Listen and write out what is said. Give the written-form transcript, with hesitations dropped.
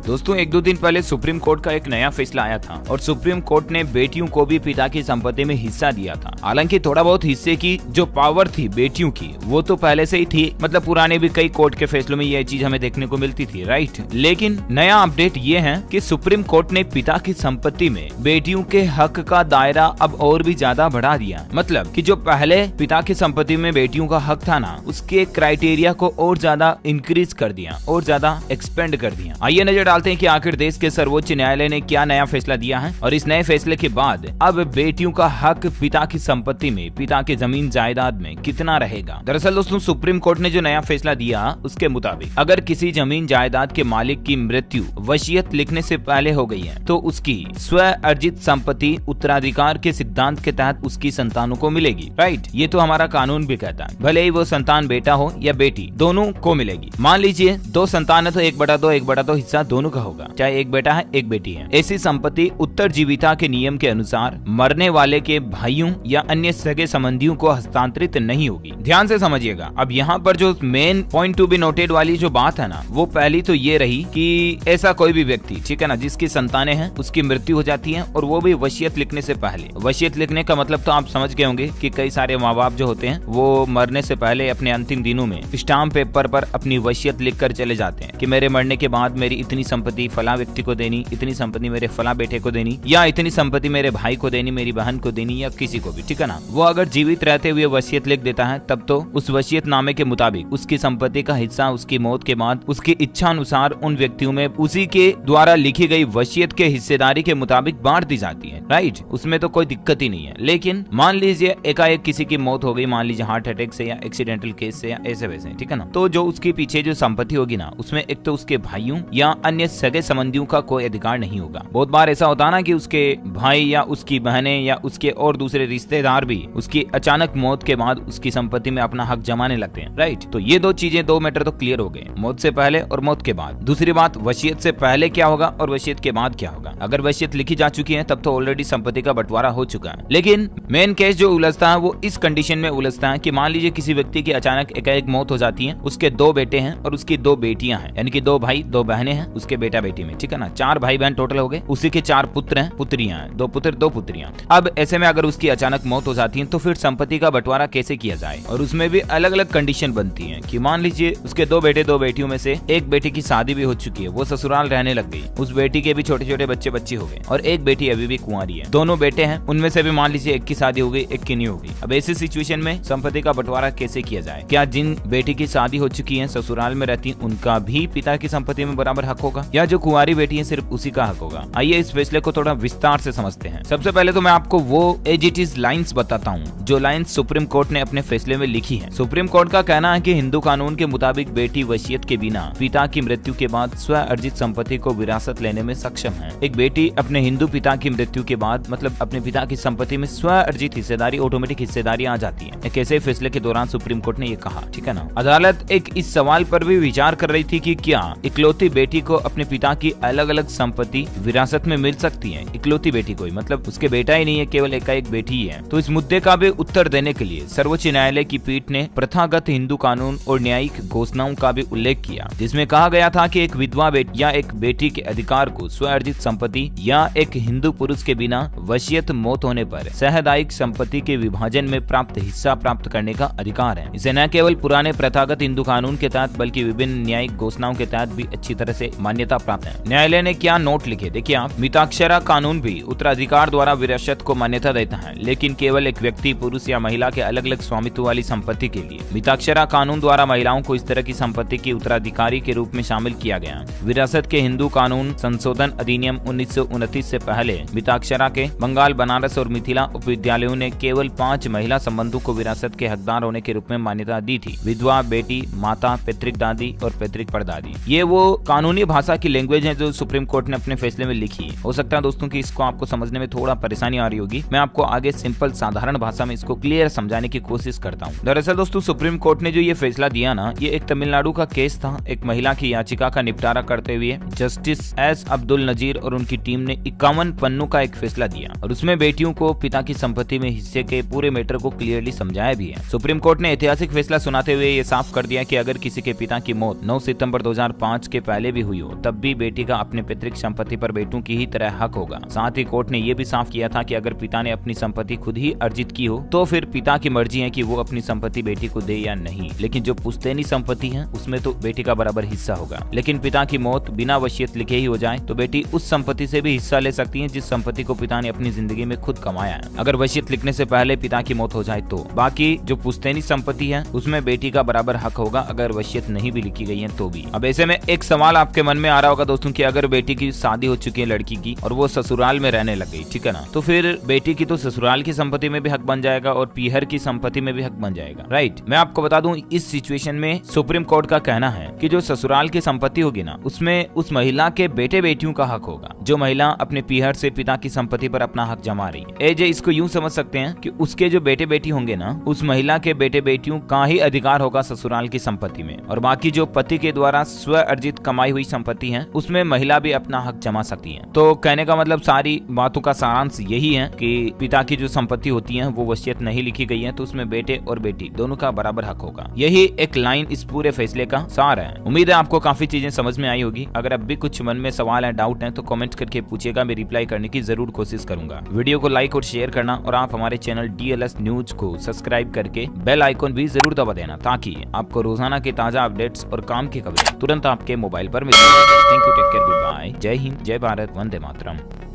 दोस्तों एक दो दिन पहले सुप्रीम कोर्ट का एक नया फैसला आया था और सुप्रीम कोर्ट ने बेटियों को भी पिता की संपत्ति में हिस्सा दिया था। हालांकि थोड़ा बहुत हिस्से की जो पावर थी बेटियों की वो तो पहले से ही थी, मतलब पुराने भी कई कोर्ट के फैसलों में ये चीज हमें देखने को मिलती थी, राइट। लेकिन नया अपडेट ये है कि सुप्रीम कोर्ट ने पिता की संपत्ति में बेटियों के हक का दायरा अब और भी ज्यादा बढ़ा दिया। मतलब कि जो पहले पिता की संपत्ति में बेटियों का हक था ना, उसके क्राइटेरिया को और ज्यादा इंक्रीज कर दिया और ज्यादा एक्सपेंड कर दिया। आइए नजर डालते हैं कि आखिर देश के सर्वोच्च न्यायालय ने क्या नया फैसला दिया है और इस नए फैसले के बाद अब बेटियों का हक पिता की संपत्ति में, पिता के जमीन जायदाद में कितना रहेगा। दरअसल दोस्तों सुप्रीम कोर्ट ने जो नया फैसला दिया उसके मुताबिक अगर किसी जमीन जायदाद के मालिक की मृत्यु वसीयत लिखने से पहले हो गई है तो उसकी स्व अर्जित संपत्ति उत्तराधिकार के सिद्धांत के तहत उसकी संतानों को मिलेगी, राइट। ये तो हमारा कानून भी कहता है, भले ही वो संतान बेटा हो या बेटी, दोनों को मिलेगी। मान लीजिए 2 संतान है तो 1/2 हिस्सा दोनों का होगा, चाहे एक बेटा है एक बेटी है। ऐसी संपत्ति उत्तरजीविता के नियम के अनुसार मरने वाले के भाइयों या अन्य सगे संबंधियों को हस्तांतरित नहीं होगी। ध्यान से समझिएगा। अब यहाँ पर जो main point to be noted वाली जो बात है ना, वो पहली तो ये रही कि ऐसा कोई भी व्यक्ति, ठीक है ना, जिसकी संतानें हैं उसकी मृत्यु हो जाती है और वो भी वसीयत लिखने से पहले। वसीयत लिखने का मतलब तो आप समझ गए होंगे कि कई सारे माँ बाप जो होते हैं वो मरने से पहले अपने अंतिम दिनों में स्टाम्प पेपर पर अपनी वसीयत लिख कर चले जाते हैं कि मेरे मरने के बाद मेरी इतनी संपत्ति फला व्यक्ति को देनी, इतनी संपत्ति मेरे फला बेटे को देनी, या इतनी संपत्ति मेरे भाई को देनी, मेरी बहन को देनी, या किसी को भी, ठीक है ना। वो अगर जीवित रहते हुए वसीयत लिख देता है तब तो उस वसीयत नामे के मुताबिक उसकी संपत्ति का हिस्सा उसकी मौत के बाद उसकी इच्छा अनुसार उन व्यक्तियों में उसी के द्वारा लिखी गई वसीयत के हिस्सेदारी के मुताबिक बांट दी जाती है, राइट। उसमें तो कोई दिक्कत ही नहीं है। लेकिन मान लीजिए एकाएक किसी की मौत हो गई, मान लीजिए हार्ट अटैक से या एक्सीडेंटल केस से या ऐसे वैसे, ठीक है ना, तो जो उसके पीछे जो संपत्ति होगी ना, उसमें एक तो उसके भाइयों या अन्य सगे संबंधियों का कोई अधिकार नहीं होगा। बहुत बार ऐसा होता है ना कि उसके भाई या उसकी बहनें या उसके और दूसरे रिश्तेदार भी उसकी अचानक मौत के बाद उसकी संपत्ति में अपना हक जमाने लगते हैं, राइट। तो ये दो मैटर तो क्लियर हो गए, मौत से पहले और मौत के बाद। दूसरी बात, वसीयत से पहले क्या होगा और वसीयत के बाद क्या होगा। अगर वसीयत लिखी जा चुकी है तब तो ऑलरेडी संपत्ति का बंटवारा हो चुका है। लेकिन मेन केस जो उलझता है वो इस कंडीशन में उलझता है कि मान लीजिए किसी व्यक्ति की अचानक एकाएक मौत हो जाती है, उसके 2 बेटे हैं और उसकी 2 बेटियां हैं, यानी कि 2 भाई 2 बहनें हैं उसके बेटा बेटी में, ठीक है ना। 4 भाई बहन टोटल हो गए, उसी के 4 पुत्र हैं, पुत्रियां हैं, 2 पुत्र 2 पुत्रियां। अब ऐसे में अगर उसकी अचानक मौत हो जाती है तो फिर संपत्ति का बंटवारा कैसे किया जाए, और उसमें भी अलग अलग कंडीशन बनती है कि मान लीजिए उसके 2 बेटे 2 बेटियों में से एक बेटी की शादी भी हो चुकी है, वो ससुराल रहने लग गई, उस बेटी के भी छोटे छोटे बच्चे बच्ची हो गए और एक बेटी अभी भी कुंवारी है। दोनों बेटे हैं, उनमें से भी मान लीजिए एक की शादी हो गई एक की नहीं हो गई। अब ऐसी सिचुएशन में संपत्ति का बंटवारा कैसे किया जाए। क्या जिन बेटी की शादी हो चुकी है, ससुराल में रहती, उनका भी पिता की संपत्ति में बराबर हक होगा, या जो कुंवारी बेटी है सिर्फ उसी का हक होगा। आइए इस फैसले को थोड़ा विस्तार से समझते हैं। सबसे पहले तो मैं आपको वो एज इट इज लाइन्स बताता हूँ जो लाइन्स सुप्रीम कोर्ट ने अपने फैसले में लिखी है। सुप्रीम कोर्ट का कहना है कि हिंदू कानून के मुताबिक बेटी वसीयत के बिना पिता की मृत्यु के बाद स्व अर्जित संपत्ति को विरासत लेने में सक्षम है। एक बेटी अपने हिंदू पिता की मृत्यु के बाद मतलब अपने पिता की संपत्ति में स्व अर्जित हिस्सेदारी, ऑटोमेटिक हिस्सेदारी आ जाती है। एक ऐसे फैसले के दौरान सुप्रीम कोर्ट ने ये कहा, ठीक है ना। अदालत एक इस सवाल पर भी विचार कर रही थी कि क्या इकलौती बेटी को अपने पिता की अलग अलग संपत्ति विरासत में मिल सकती है। इकलौती बेटी कोई मतलब उसके बेटा ही नहीं है, केवल एकाएक बेटी ही है। तो इस मुद्दे का भी उत्तर देने के लिए सर्वोच्च न्यायालय की पीठ ने प्रथागत हिंदू कानून और न्यायिक घोषणाओं का भी उल्लेख किया, जिसमें कहा गया था कि एक विधवा बेटी या एक बेटी के अधिकार को स्व अर्जित संपत्ति या एक हिंदू पुरुष के बिना वसीयत मौत होने पर सहदायिक संपत्ति के विभाजन में प्राप्त हिस्सा प्राप्त करने का अधिकार है। इसे न केवल पुराने प्रथागत हिंदू कानून के तहत बल्कि विभिन्न न्यायिक घोषणाओं के तहत भी अच्छी तरह से मान्यता प्राप्त है। न्यायालय ने क्या नोट लिखे, देखिए आप। मिताक्षरा कानून भी उत्तराधिकार द्वारा विरासत को मान्यता देता है, लेकिन केवल एक व्यक्ति, पुरुष या महिला के अलग अलग स्वामित्व वाली संपत्ति के लिए। मिताक्षरा कानून द्वारा महिलाओं को इस तरह की संपत्ति की उत्तराधिकारी के रूप में शामिल किया गया। विरासत के हिंदू कानून संशोधन अधिनियम 1929 से पहले मिताक्षरा के बंगाल, बनारस और मिथिला उपविद्यालयों ने केवल 5 महिला संबंधों को विरासत के हकदार होने के रूप में मान्यता दी थी। विधवा, बेटी, माता, पैतृक दादी और पैतृक परदादी। ये वो कानूनी भाषा की लैंग्वेज है जो सुप्रीम कोर्ट ने अपने फैसले में लिखी है। हो सकता है दोस्तों कि इसको आपको समझने में थोड़ा परेशानी आ रही होगी। मैं आपको आगे सिंपल साधारण भाषा में इसको क्लियर समझाने की कोशिश करता हूँ। दरअसल दोस्तों सुप्रीम कोर्ट ने जो ये फैसला दिया ना, ये एक तमिलनाडु का केस था। एक महिला की याचिका का निपटारा करते हुए जस्टिस एस अब्दुल नजीर और उनकी टीम ने 51 पन्नों का एक फैसला दिया और उसमें बेटियों को पिता की संपत्ति में हिस्से के पूरे मैटर को क्लियरली समझाया भी है। सुप्रीम कोर्ट ने ऐतिहासिक फैसला सुनाते हुए ये साफ कर दिया कि अगर किसी के पिता की मौत 9 सितंबर 2005 के पहले भी हुई हो तब भी बेटी का अपने पैतृक संपत्ति पर बेटों की ही तरह हक होगा। साथ ही कोर्ट ने यह भी साफ किया था कि अगर पिता ने अपनी संपत्ति खुद ही अर्जित की हो तो फिर पिता की मर्जी है कि वो अपनी संपत्ति बेटी को दे या नहीं, लेकिन जो पुश्तैनी संपत्ति है उसमें तो बेटी का बराबर हिस्सा होगा। लेकिन पिता की मौत बिना वसीयत लिखे ही हो जाए तो बेटी उस संपत्ति से भी हिस्सा ले सकती है जिस संपत्ति को पिता ने अपनी जिंदगी में खुद कमाया है, अगर वसीयत लिखने से पहले पिता की मौत हो जाए तो। बाकी जो पुश्तैनी संपत्ति है उसमें बेटी का बराबर हक होगा अगर वसीयत नहीं भी लिखी गई है तो भी। अब ऐसे में एक सवाल आपके मन में आ रहा होगा दोस्तों कि अगर बेटी की शादी हो चुकी है लड़की की और वो ससुराल में रहने लग गई, ठीक है ना, तो फिर बेटी की तो ससुराल की संपत्ति में भी हक बन जाएगा और पीहर की संपत्ति में भी हक बन जाएगा, राइट। मैं आपको बता दूं इस सिचुएशन में सुप्रीम कोर्ट का कहना है कि जो ससुराल की संपत्ति होगी ना उसमें उस महिला के बेटे बेटियों का हक होगा, जो महिला अपने पीहर से पिता की संपत्ति पर अपना हक जमा रही है। एजे इसको यूं समझ सकते हैं कि उसके जो बेटे बेटी होंगे ना उस महिला के बेटे बेटियों का ही अधिकार होगा ससुराल की संपत्ति में, और बाकी जो पति के द्वारा स्व अर्जित कमाई हुई संपत्ति है उसमें महिला भी अपना हक जमा सकती है। तो कहने का मतलब सारी बातों का सारांश यही है कि पिता की जो संपत्ति होती है वो वसीयत नहीं लिखी गई है तो उसमें बेटे और बेटी दोनों का बराबर हक होगा। यही एक लाइन इस पूरे फैसले का सार है। उम्मीद है आपको काफी चीजें समझ में आई होगी। अगर अब भी कुछ मन में सवाल है, डाउट है तो कमेंट करके पूछिएगा, मैं रिप्लाई करने की जरूर कोशिश करूंगा। वीडियो को लाइक और शेयर करना और आप हमारे चैनल DLS न्यूज को सब्सक्राइब करके बेल आइकन भी जरूर दबा देना ताकि आपको रोजाना के ताजा अपडेट्स और काम की खबरें तुरंत आपके मोबाइल पर मिल जाए। Thank you, take care, good bye, जय हिंद, जय भारत, वंदे मातरम।